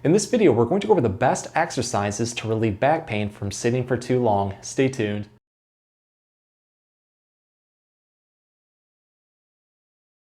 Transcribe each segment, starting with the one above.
In this video, we're going to go over the best exercises to relieve back pain from sitting for too long. Stay tuned.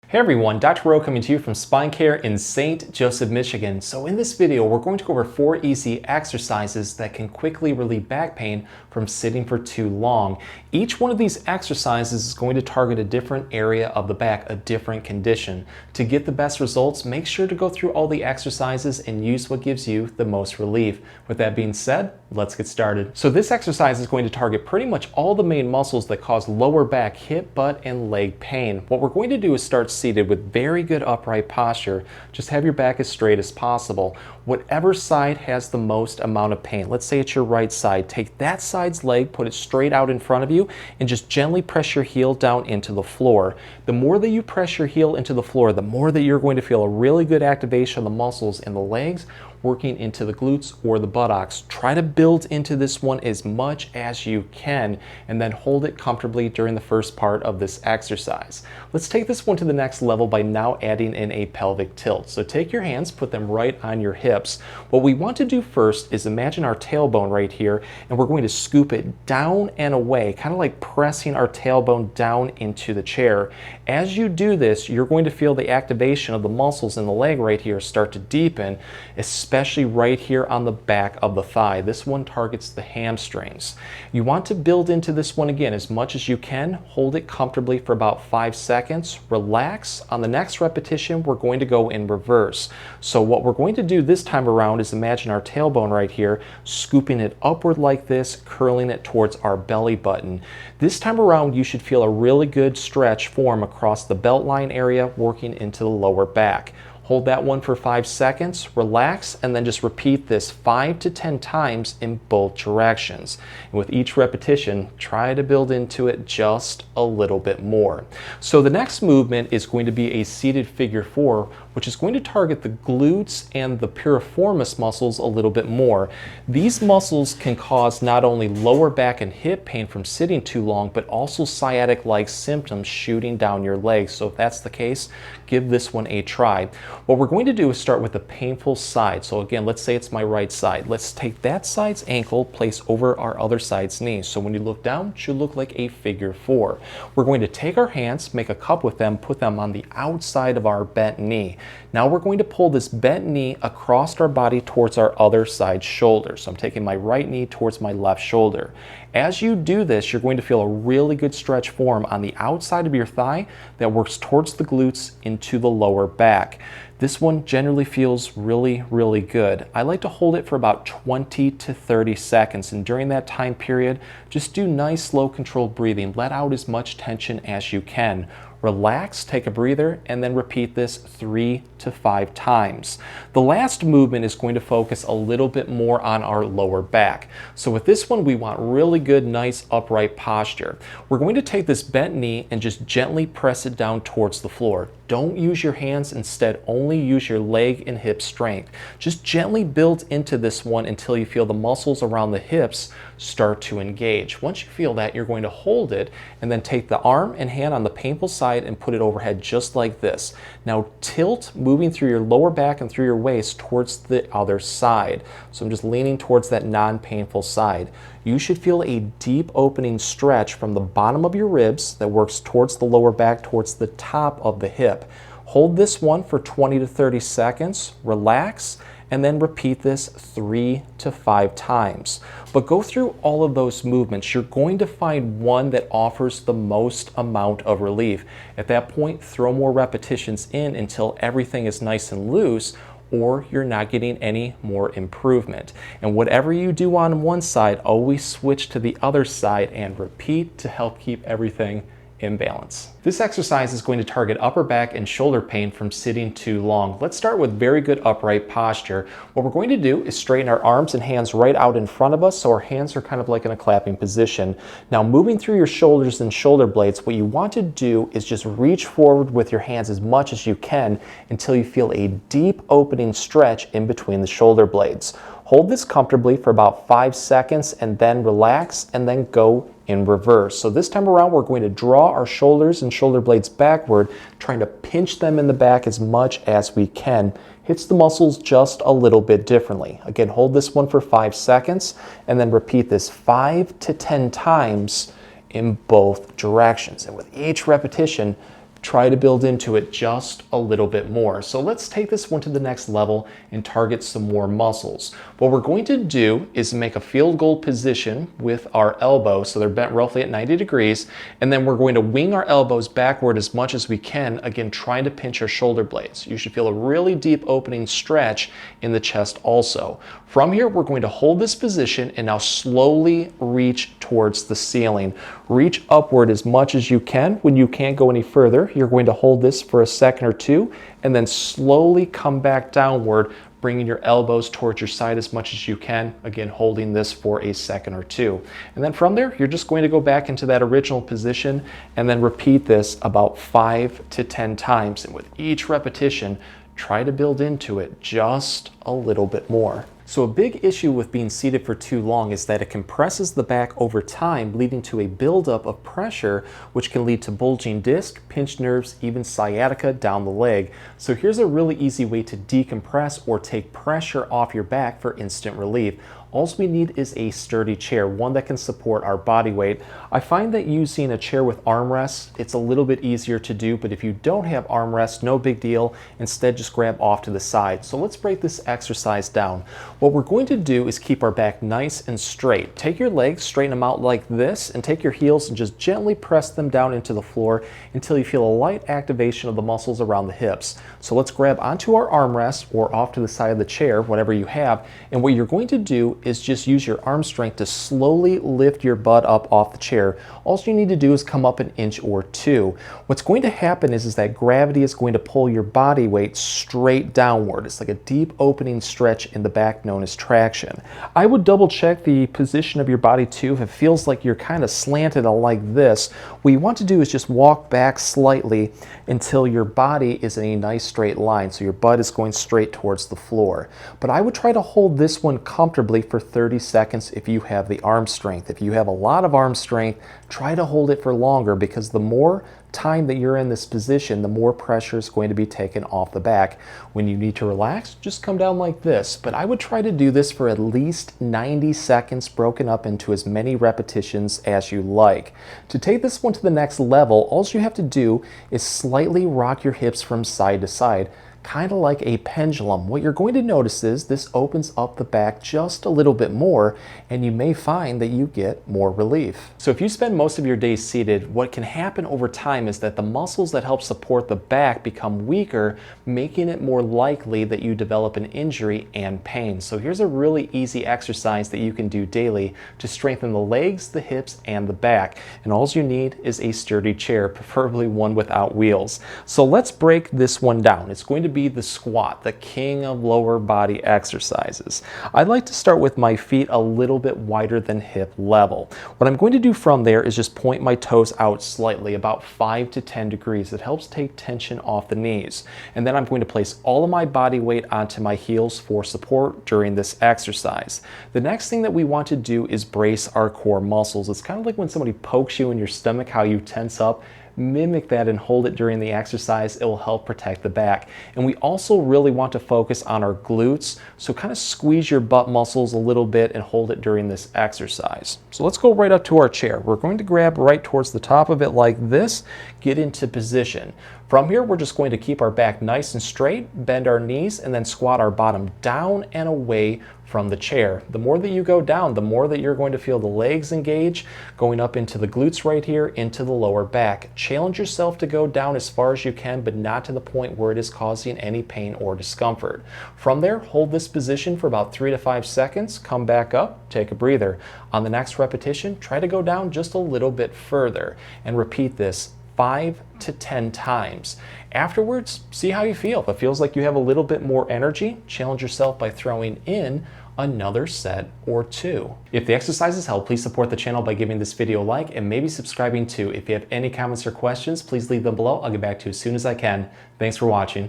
Hey everyone, Dr. Rowe coming to you from SpineCare in St. Joseph, Michigan. So in this video, we're going to go over 4 easy exercises that can quickly relieve back pain from sitting for too long. Each one of these exercises is going to target a different area of the back, a different condition. To get the best results, make sure to go through all the exercises and use what gives you the most relief. With that being said, let's get started. So this exercise is going to target pretty much all the main muscles that cause lower back, hip, butt, and leg pain. What we're going to do is start seated with very good upright posture. Just have your back as straight as possible. Whatever side has the most amount of pain, let's say it's your right side, take that side's leg, put it straight out in front of you, and just gently press your heel down into the floor. The more that you press your heel into the floor, the more that you're going to feel a really good activation of the muscles in the legs, working into the glutes or the buttocks. Try to build into this one as much as you can and then hold it comfortably during the first part of this exercise. Let's take this one to the next level by now adding in a pelvic tilt. So take your hands, put them right on your hips. What we want to do first is imagine our tailbone right here, and we're going to scoop it down and away, kind of like pressing our tailbone down into the chair. As you do this, you're going to feel the activation of the muscles in the leg right here start to deepen, especially right here on the back of the thigh. This one targets the hamstrings. You want to build into this one again as much as you can. Hold it comfortably for about 5 seconds. Relax. On the next repetition, we're going to go in reverse. So what we're going to do this time around is imagine our tailbone right here, scooping it upward like this, curling it towards our belly button. This time around, you should feel a really good stretch form across the belt line area, working into the lower back. Hold that one for 5 seconds, relax, and then just repeat this 5 to 10 times in both directions. And with each repetition, try to build into it just a little bit more. So the next movement is going to be a seated figure 4, which is going to target the glutes and the piriformis muscles a little bit more. These muscles can cause not only lower back and hip pain from sitting too long, but also sciatic-like symptoms shooting down your legs. So if that's the case, give this one a try. What we're going to do is start with the painful side. So again, let's say it's my right side. Let's take that side's ankle, place over our other side's knee. So when you look down, it should look like a figure 4. We're going to take our hands, make a cup with them, put them on the outside of our bent knee. Now we're going to pull this bent knee across our body towards our other side's shoulder. So I'm taking my right knee towards my left shoulder. As you do this, you're going to feel a really good stretch form on the outside of your thigh that works towards the glutes into the lower back. This one generally feels really, really good. I like to hold it for about 20 to 30 seconds, and during that time period, just do nice, slow, controlled breathing. Let out as much tension as you can. Relax, take a breather, and then repeat this 3 to 5 times. The last movement is going to focus a little bit more on our lower back. So with this one, we want really good, nice, upright posture. We're going to take this bent knee and just gently press it down towards the floor. Don't use your hands, instead only use your leg and hip strength. Just gently build into this one until you feel the muscles around the hips start to engage. Once you feel that, you're going to hold it and then take the arm and hand on the painful side and put it overhead just like this. Now tilt, moving through your lower back and through your waist towards the other side. So I'm just leaning towards that non-painful side. You should feel a deep opening stretch from the bottom of your ribs that works towards the lower back, towards the top of the hip. Hold this one for 20 to 30 seconds, relax, and then repeat this 3 to 5 times. But go through all of those movements. You're going to find one that offers the most amount of relief. At that point, throw more repetitions in until everything is nice and loose, or you're not getting any more improvement. And whatever you do on one side, always switch to the other side and repeat to help keep everything in balance. This exercise is going to target upper back and shoulder pain from sitting too long. Let's start with very good upright posture. What we're going to do is straighten our arms and hands right out in front of us, so our hands are kind of like in a clapping position. Now moving through your shoulders and shoulder blades, what you want to do is just reach forward with your hands as much as you can until you feel a deep opening stretch in between the shoulder blades. Hold this comfortably for about 5 seconds and then relax and then go in reverse. So this time around, we're going to draw our shoulders and shoulder blades backward, trying to pinch them in the back as much as we can. hits the muscles just a little bit differently. Again, hold this one for 5 seconds and then repeat this 5 to 10 times in both directions. And with each repetition, try to build into it just a little bit more. So let's take this one to the next level and target some more muscles. What we're going to do is make a field goal position with our elbows, so they're bent roughly at 90 degrees, and then we're going to wing our elbows backward as much as we can, again trying to pinch our shoulder blades. You should feel a really deep opening stretch in the chest also. From here, we're going to hold this position and now slowly reach towards the ceiling. Reach upward as much as you can. When you can't go any further, you're going to hold this for a second or two and then slowly come back downward, bringing your elbows towards your side as much as you can. Again, holding this for a second or two. And then from there, you're just going to go back into that original position and then repeat this about 5 to 10 times. And with each repetition, try to build into it just a little bit more. So a big issue with being seated for too long is that it compresses the back over time, leading to a buildup of pressure, which can lead to bulging disc, pinched nerves, even sciatica down the leg. So here's a really easy way to decompress or take pressure off your back for instant relief. All we need is a sturdy chair, one that can support our body weight. I find that using a chair with armrests, it's a little bit easier to do, but if you don't have armrests, no big deal. Instead, just grab off to the side. So let's break this exercise down. What we're going to do is keep our back nice and straight. Take your legs, straighten them out like this, and take your heels and just gently press them down into the floor until you feel a light activation of the muscles around the hips. So let's grab onto our armrest or off to the side of the chair, whatever you have, and what you're going to do is just use your arm strength to slowly lift your butt up off the chair. All you need to do is come up an inch or two. What's going to happen is that gravity is going to pull your body weight straight downward. It's like a deep opening stretch in the back known as traction. I would double check the position of your body too. If it feels like you're kind of slanted like this, what you want to do is just walk back slightly until your body is in a nice straight line, so your butt is going straight towards the floor. But I would try to hold this one comfortably for 30 seconds if you have the arm strength. If you have a lot of arm strength, try to hold it for longer, because the more time that you're in this position, the more pressure is going to be taken off the back. When you need to relax, just come down like this. But I would try to do this for at least 90 seconds, broken up into as many repetitions as you like. To take this one to the next level, all you have to do is slightly rock your hips from side to side, kind of like a pendulum. What you're going to notice is this opens up the back just a little bit more, and you may find that you get more relief. So if you spend most of your day seated, what can happen over time is that the muscles that help support the back become weaker, making it more likely that you develop an injury and pain. So here's a really easy exercise that you can do daily to strengthen the legs, the hips, and the back. And all you need is a sturdy chair, preferably one without wheels. So let's break this one down. It's going to be the squat, the king of lower body exercises. I'd like to start with my feet a little bit wider than hip level. What I'm going to do from there is just point my toes out slightly, about 5 to 10 degrees. It helps take tension off the knees. And then I'm going to place all of my body weight onto my heels for support during this exercise. The next thing that we want to do is brace our core muscles. It's kind of like when somebody pokes you in your stomach, how you tense up. Mimic that and hold it during the exercise. It will help protect the back. And we also really want to focus on our glutes, so kind of squeeze your butt muscles a little bit and hold it during this exercise. So let's go right up to our chair. We're going to grab right towards the top of it like this, get into position. From here, we're just going to keep our back nice and straight, bend our knees, and then squat our bottom down and away from the chair. The more that you go down, the more that you're going to feel the legs engage, going up into the glutes right here, into the lower back. Challenge yourself to go down as far as you can, but not to the point where it is causing any pain or discomfort. From there, hold this position for about 3 to 5 seconds, come back up, take a breather. On the next repetition, try to go down just a little bit further and repeat this 5 to 10 times. Afterwards, see how you feel. If it feels like you have a little bit more energy, challenge yourself by throwing in another set or two. If the exercises help, please support the channel by giving this video a like and maybe subscribing too. If you have any comments or questions, please leave them below. I'll get back to you as soon as I can. Thanks for watching.